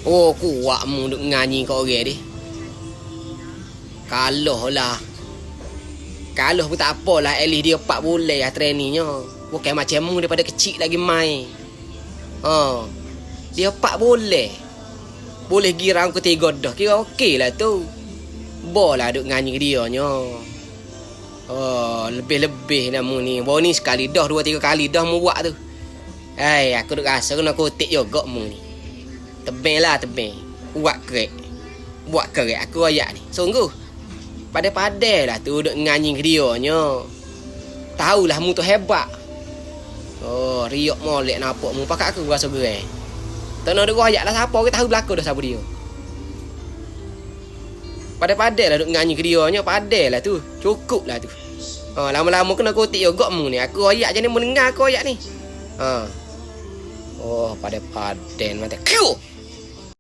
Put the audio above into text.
Oh, kuat mu duk nganyi kau orang ni. Kalah lah. Kalah pun tak apalah, at least dia 4 bulan lah trainingnya. Bukan macam mu daripada kecil lagi main. Dia 4 bulan. Boleh pergi round ketiga dah. Kira okey lah tu. Bola duk nganyi dia nya. Lebih-lebih dah mu ni. Baru ni sekali dah, 2-3 kali dah mu buat tu. Aku duk rasa kena kotik juga mu ni. Tebing lah tebing. Buat kerek aku ayak ni. Sungguh. Padai-padai lah tu duk nganyi dia nya. Tahulah mu tu hebat. Riak molek nampak mu pakak aku rasa gerang. Tak nak dengar ayat lah siapa ke tahu belakang dah siapa dia. Padai-padai lah duk nganyi dia nya, padai lah tu. Cukup lah tu. Lama-lama kena kotik juga mu ni. Aku ayat je ni mendengar aku ayat ni. Padai-padai mata. Kiu.